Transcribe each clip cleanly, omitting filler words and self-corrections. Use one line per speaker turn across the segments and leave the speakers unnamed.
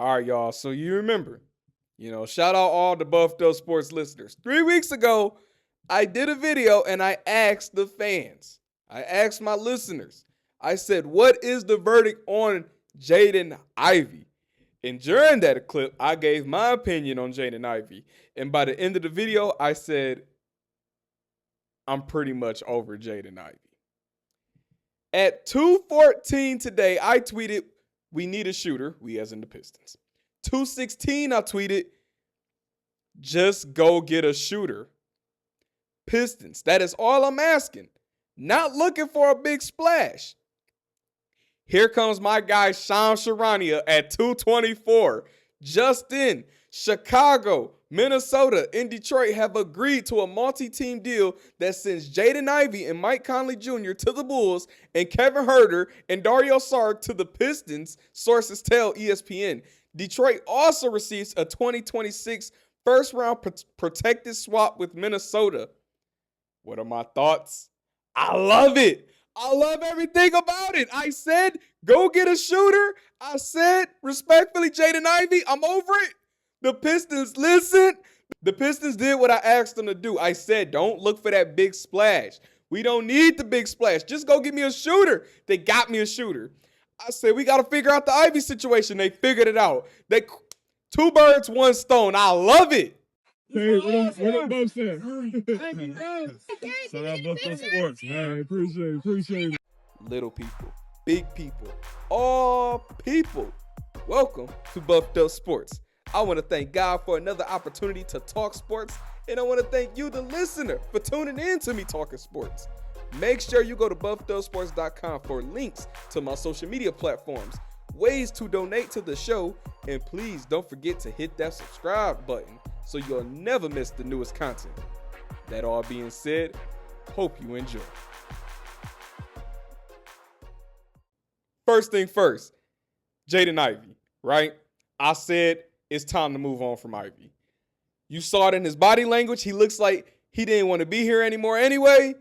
All right, y'all. So you remember, shout out all the Buffed Up Sports listeners. 3 weeks ago, I did a video and I asked the fans, I asked my listeners, I said, what is the verdict on Jaden Ivey? And during that clip, I gave my opinion on Jaden Ivey. And by the end of the video, I said, I'm pretty much over Jaden Ivey. At 2:14 today, I tweeted, we need a shooter, we as in the Pistons. 2:16, I tweeted, just go get a shooter. Pistons, that is all I'm asking. Not looking for a big splash. Here comes my guy, Sean Sharania at 2:24. Just in, Chicago, Minnesota, and Detroit have agreed to a multi-team deal that sends Jaden Ivey and Mike Conley Jr. to the Bulls and Kevin Huerter and Dario Saric to the Pistons, sources tell ESPN. Detroit also receives a 2026 first-round protected swap with Minnesota. What are my thoughts? I love it. I love everything about it. I said, go get a shooter. I said, respectfully, Jaden Ivey, I'm over it. The Pistons, listen. The Pistons did what I asked them to do. I said, don't look for that big splash. We don't need the big splash. Just go get me a shooter. They got me a shooter. I said, we got to figure out the Ivey situation. They figured it out. They 2 birds, 1 stone. I love it.
Hey, what up, Buff Sam? Shout out Buff Up Sports, man. Appreciate it.
Little people, big people, all people. Welcome to Buffed Up Sports. I want to thank God for another opportunity to talk sports, and I want to thank you, the listener, for tuning in to me talking sports. Make sure you go to buffedupsports.com for links to my social media platforms, ways to donate to the show, and please don't forget to hit that subscribe button so you'll never miss the newest content. That all being said, hope you enjoy. First thing first, Jaden Ivey, right? I said it's time to move on from Ivey. You saw it in his body language. He looks like he didn't want to be here anymore anyway.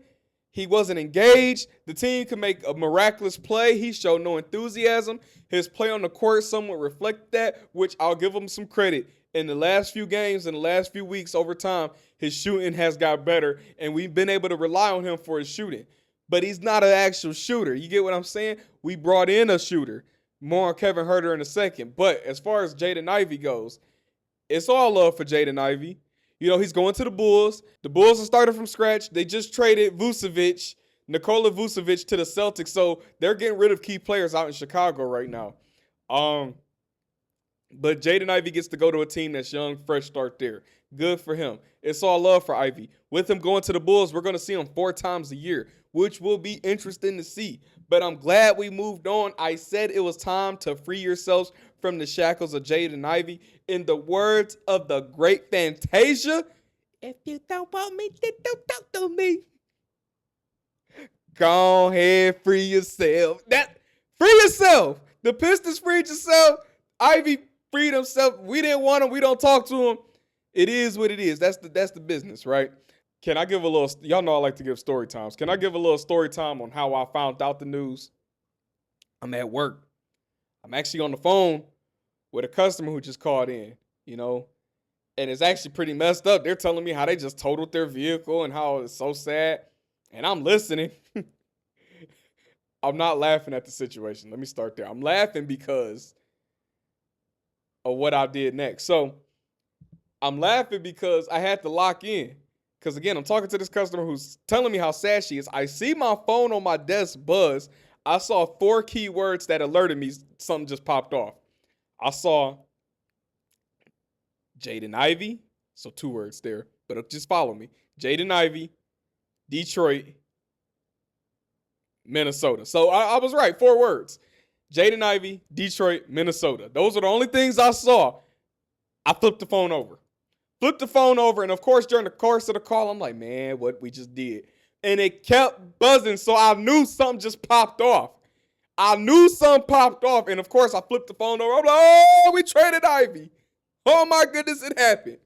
He wasn't engaged. The team could make a miraculous play. He showed no enthusiasm. His play on the court somewhat reflected that, which I'll give him some credit. In the last few games, in the last few weeks, over time, his shooting has got better, and we've been able to rely on him for his shooting. But he's not an actual shooter. You get what I'm saying? We brought in a shooter. More on Kevin Huerter in a second. But as far as Jaden Ivey goes, it's all love for Jaden Ivey. He's going to the Bulls. The Bulls are starting from scratch. They just traded Nikola Vucevic to the Celtics, so they're getting rid of key players out in Chicago right now. But Jaden Ivey gets to go to a team that's young, fresh start there. Good for him. It's all love for Ivey. With him going to the Bulls, we're going to see him 4 times a year, which will be interesting to see. But I'm glad we moved on. I said it was time to free yourselves from the shackles of Jaden Ivey. In the words of the great Fantasia, if you don't want me, then don't talk to me. Go ahead, free yourself. Free yourself. The Pistons freed yourself. Ivey freed himself. We didn't want him. We don't talk to him. It is what it is. That's the business, right? Can I give a little, y'all know I like to give story times. Can I give a little story time on how I found out the news? I'm at work. I'm actually on the phone with a customer who just called in, and it's actually pretty messed up. They're telling me how they just totaled their vehicle and how it's so sad. And I'm listening. I'm not laughing at the situation. Let me start there. I'm laughing because of what I did next. So I'm laughing because I had to lock in. Because, again, I'm talking to this customer who's telling me how sad she is. I see my phone on my desk buzz. I saw 4 keywords that alerted me something just popped off. I saw Jaden Ivey. So 2 words there. But just follow me. Jaden Ivey, Detroit, Minnesota. So I was right. 4 words. Jaden Ivey, Detroit, Minnesota. Those are the only things I saw. I flipped the phone over. And of course, during the course of the call, I'm like, man, what we just did. And it kept buzzing, so I knew something just popped off. And of course, I flipped the phone over. I'm like, oh, we traded Ivey. Oh, my goodness, it happened.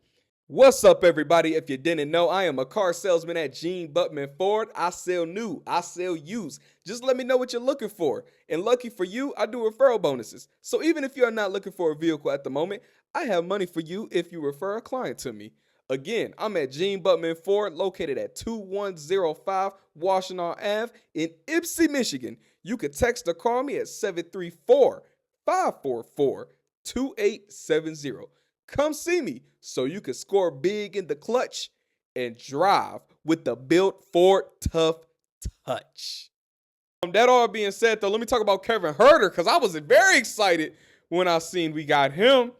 What's up, everybody? If you didn't know, I am a car salesman at Gene Buttman Ford. I sell new, I sell used. Just let me know what you're looking for. And lucky for you, I do referral bonuses. So even if you are not looking for a vehicle at the moment, I have money for you if you refer a client to me. Again, I'm at Gene Buttman Ford, located at 2105 Washington Ave in Ypsi, Michigan. You can text or call me at 734-544-2870. Come see me so you can score big in the clutch and drive with the built Ford Tough Touch. That all being said, though, let me talk about Kevin Huerter, because I was very excited when I seen we got him.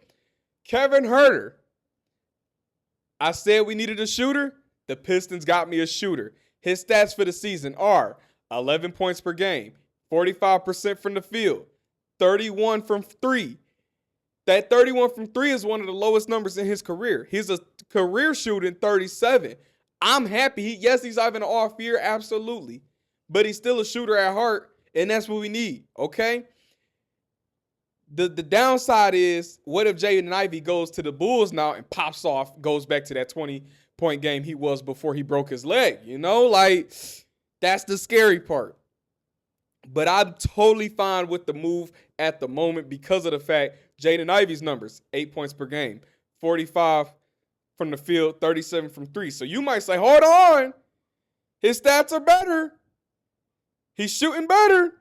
Kevin Huerter. I said we needed a shooter. The Pistons got me a shooter. His stats for the season are 11 points per game, 45% from the field, 31 from three. That 31 from three is one of the lowest numbers in his career. He's a career shooting 37. I'm happy. Yes, he's having an off year, absolutely. But he's still a shooter at heart, and that's what we need, okay? The downside is, what if Jaden Ivey goes to the Bulls now and pops off, goes back to that 20-point game he was before he broke his leg? You know, like, that's the scary part. But I'm totally fine with the move at the moment because of the fact Jaden Ivey's numbers, 8 points per game, 45 from the field, 37 from three. So you might say, hold on, his stats are better. He's shooting better.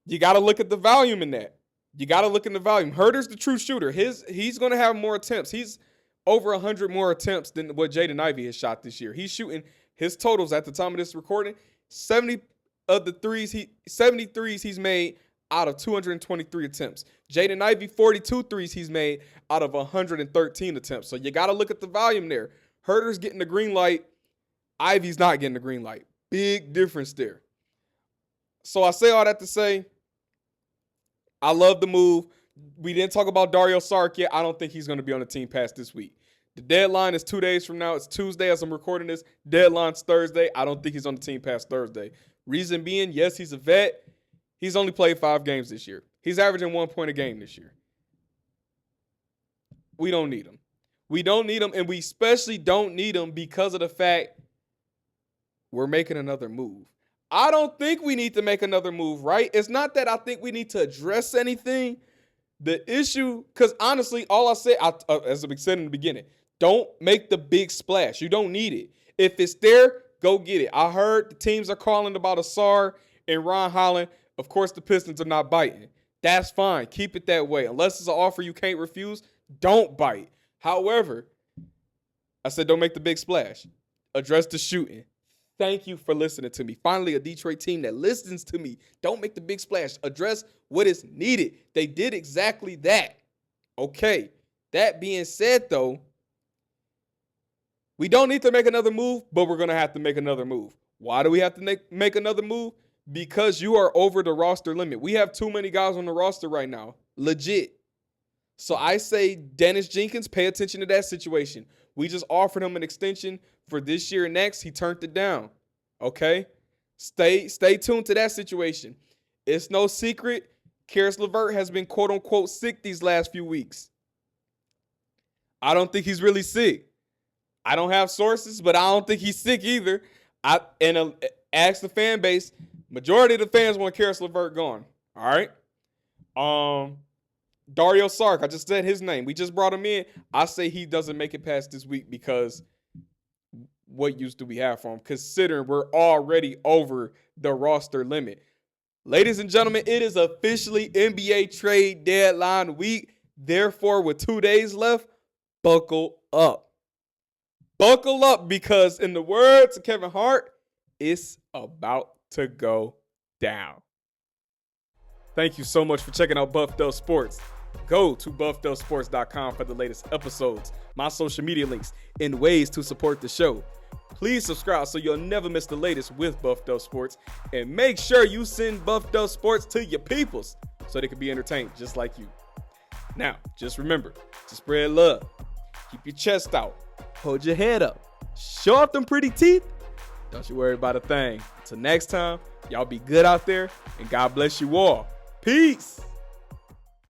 You got to look at the volume in that. You got to look in the volume. Huerter's the true shooter. He's going to have more attempts. He's over 100 more attempts than what Jaden Ivey has shot this year. He's shooting his totals at the time of this recording, 70 threes he's made out of 223 attempts. Jaden Ivey, 42 threes he's made out of 113 attempts. So you got to look at the volume there. Huerter's getting the green light. Ivey's not getting the green light. Big difference there. So I say all that to say, I love the move. We didn't talk about Dario Saric yet. I don't think he's going to be on the team past this week. The deadline is 2 days from now. It's Tuesday as I'm recording this. Deadline's Thursday. I don't think he's on the team past Thursday. Reason being, yes, he's a vet. He's only played 5 games this year. He's averaging 1 point a game this year. We don't need him. We don't need him, and we especially don't need him because of the fact we're making another move. I don't think we need to make another move, right? It's not that I think we need to address anything. The issue, because honestly, all I said, as I said in the beginning, don't make the big splash. You don't need it. If it's there, go get it. I heard the teams are calling about Asar and Ron Holland. Of course, the Pistons are not biting. That's fine. Keep it that way. Unless it's an offer you can't refuse, don't bite. However, I said don't make the big splash. Address the shooting. Thank you for listening to me. Finally, a Detroit team that listens to me. Don't make the big splash. Address what is needed. They did exactly that. Okay. That being said, though, we don't need to make another move, but we're going to have to make another move. Why do we have to make another move? Because you are over the roster limit. We have too many guys on the roster right now. Legit. So I say, Dennis Jenkins, pay attention to that situation. We just offered him an extension for this year and next. He turned it down. Okay? Stay tuned to that situation. It's no secret. Karis LeVert has been quote-unquote sick these last few weeks. I don't think he's really sick. I don't have sources, but I don't think he's sick either. Ask the fan base. Majority of the fans want Karis LeVert gone. All right? Dario Saric, I just said his name. We just brought him in. I say he doesn't make it past this week because what use do we have for him, considering we're already over the roster limit. Ladies and gentlemen, it is officially NBA trade deadline week. Therefore, with 2 days left, buckle up. Buckle up because, in the words of Kevin Hart, it's about to go down. Thank you so much for checking out Buffed Up Sports. Go to buffedupsports.com for the latest episodes, my social media links, and ways to support the show. Please subscribe so you'll never miss the latest with Buffed Up Sports. And make sure you send Buffed Up Sports to your peoples so they can be entertained just like you. Now, just remember to spread love. Keep your chest out. Hold your head up. Show off them pretty teeth. Don't you worry about a thing. Until next time, y'all be good out there, and God bless you all. Peace.